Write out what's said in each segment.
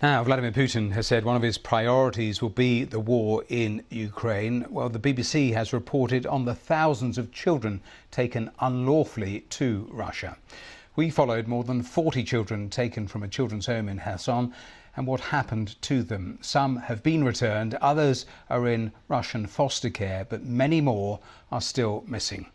Now, Vladimir Putin has said one of his priorities will be the war in Ukraine. Well, the BBC has reported on the thousands of children taken unlawfully to Russia. We followed more than 40 children taken from a children's home in Kherson and what happened to them. Some have been returned, others are in Russian foster care, but many more are still missing.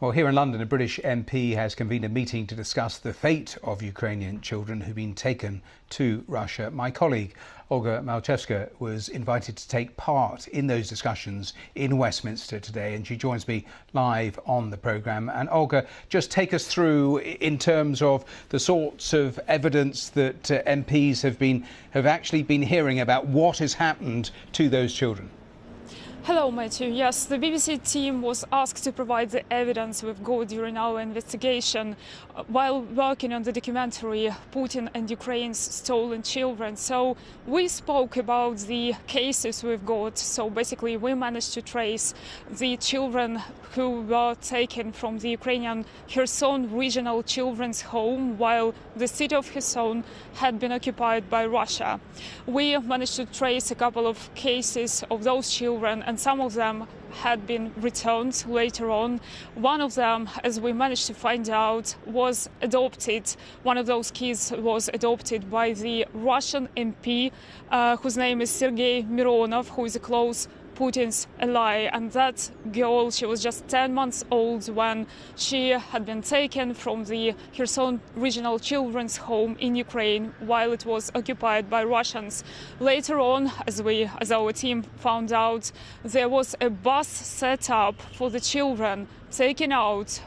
Well, here in London, a British MP has convened a meeting to discuss the fate of Ukrainian children who've been taken to Russia. My colleague, Olga Malchevska, was invited to take part in those discussions in Westminster today, and she joins me live on the programme. And Olga, just take us through in terms of the sorts of evidence that MPs have actually been hearing about what has happened to those children. Hello, Matthew. Yes, the BBC team was asked to provide the evidence we've got during our investigation while working on the documentary Putin and Ukraine's Stolen Children. So we spoke about the cases we've got. So basically we managed to trace the children who were taken from the Ukrainian Kherson Regional Children's Home while the city of Kherson had been occupied by Russia. We managed to trace a couple of cases of those children, and some of them had been returned later on. One of them, as we managed to find out, was adopted. One of those kids was adopted by the Russian MP, whose name is Sergei Mironov, who is a close Putin's ally. And that girl, she was just 10 months old when she had been taken from the Kherson Regional Children's Home in Ukraine while it was occupied by Russians. Later on, as our team found out, there was a bus set up for the children taken out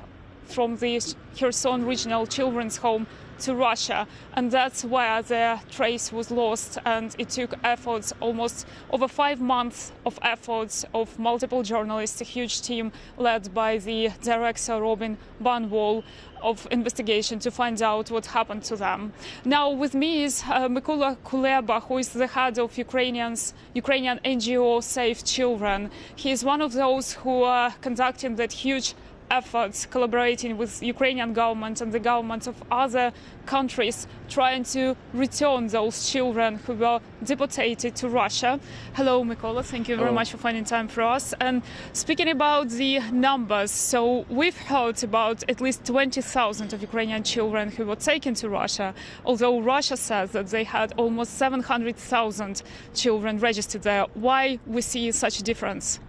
from the Kherson Regional Children's Home to Russia, and that's where their trace was lost. And it took efforts, almost over 5 months of efforts of multiple journalists, a huge team led by the director Robin Barnwell of investigation, to find out what happened to them. Now with me is Mykola Kuleba, who is the head of Ukrainian NGO Save Children. He is one of those who are conducting that huge efforts, collaborating with the Ukrainian government and the governments of other countries, trying to return those children who were deported to Russia. Hello, Mykola. Thank you very much for finding time for us. And speaking about the numbers, so we've heard about at least 20,000 of Ukrainian children who were taken to Russia, although Russia says that they had almost 700,000 children registered there. Why we see such a difference?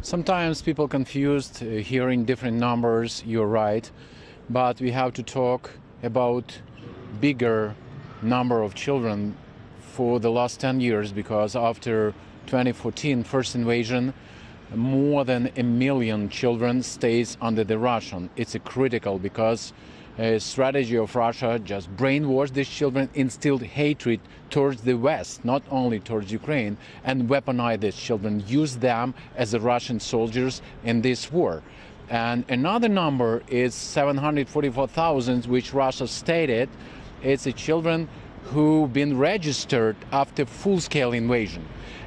Sometimes people confused hearing different numbers, you're right, but we have to talk about bigger number of children for the last 10 years, because after 2014 first invasion, more than 1 million children stays under the Russian. It's critical because a strategy of Russia just brainwashed these children, instilled hatred towards the West, not only towards Ukraine, and weaponized these children, used them as the Russian soldiers in this war. And another number is 744,000, which Russia stated. It's the children who've been registered after full-scale invasion.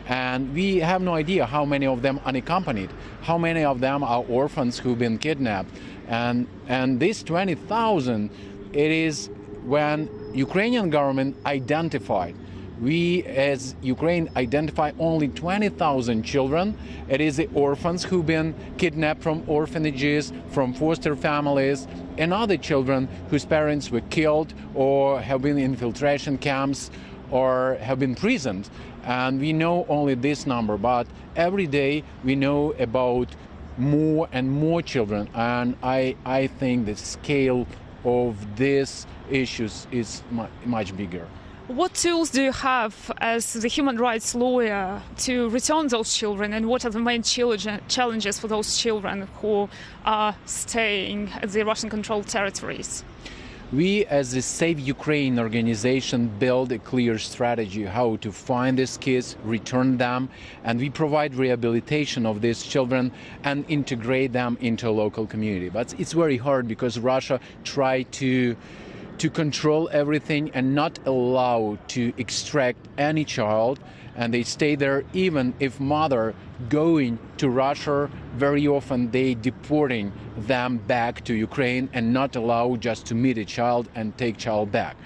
And we have no idea how many of them unaccompanied, how many of them are orphans who've been kidnapped. And this 20,000, it is when Ukrainian government identified. We as Ukraine identify only 20,000 children. It is the orphans who've been kidnapped from orphanages, from foster families, and other children whose parents were killed or have been in infiltration camps or have been imprisoned. And we know only this number, but every day we know about more and more children, and I think the scale of these issues is much bigger. What tools do you have as the human rights lawyer to return those children, and what are the main challenges for those children who are staying at the Russian-controlled territories? We, as the Save Ukraine organization, build a clear strategy how to find these kids, return them, and we provide rehabilitation of these children and integrate them into a local community. But it's very hard because Russia tried to to control everything and not allow to extract any child, and they stay there even if mother going to Russia. Very often they deporting them back to Ukraine and not allow just to meet a child and take child back.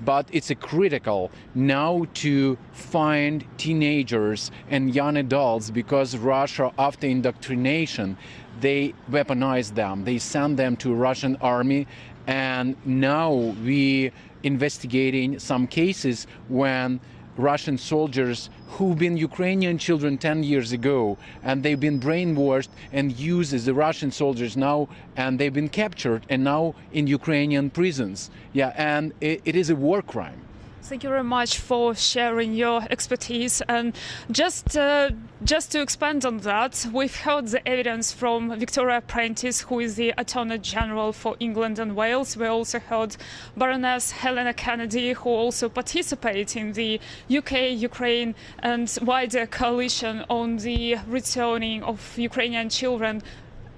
But it's a critical now to find teenagers and young adults, because Russia, after indoctrination, they weaponize them, they send them to Russian army, and now we investigating some cases when Russian soldiers who've been Ukrainian children 10 years ago, and they've been brainwashed and used as the Russian soldiers now, and they've been captured and now in Ukrainian prisons. Yeah, and it is a war crime. Thank you very much for sharing your expertise. And just to expand on that, we've heard the evidence from Victoria Prentice, who is the Attorney General for England and Wales. We also heard Baroness Helena Kennedy, who also participates in the UK, Ukraine and wider coalition on the returning of Ukrainian children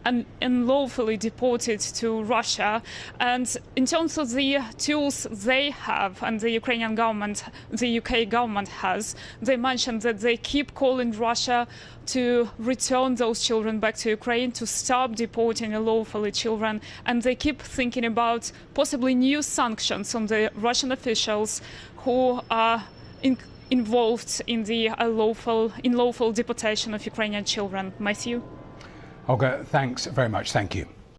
and unlawfully deported to Russia. And in terms of the tools they have and the Ukrainian government, the UK government has, they mentioned that they keep calling Russia to return those children back to Ukraine, to stop deporting unlawfully children, and they keep thinking about possibly new sanctions on the Russian officials who are involved in the unlawful deportation of Ukrainian children. Matthew? Olga, thanks very much. Thank you.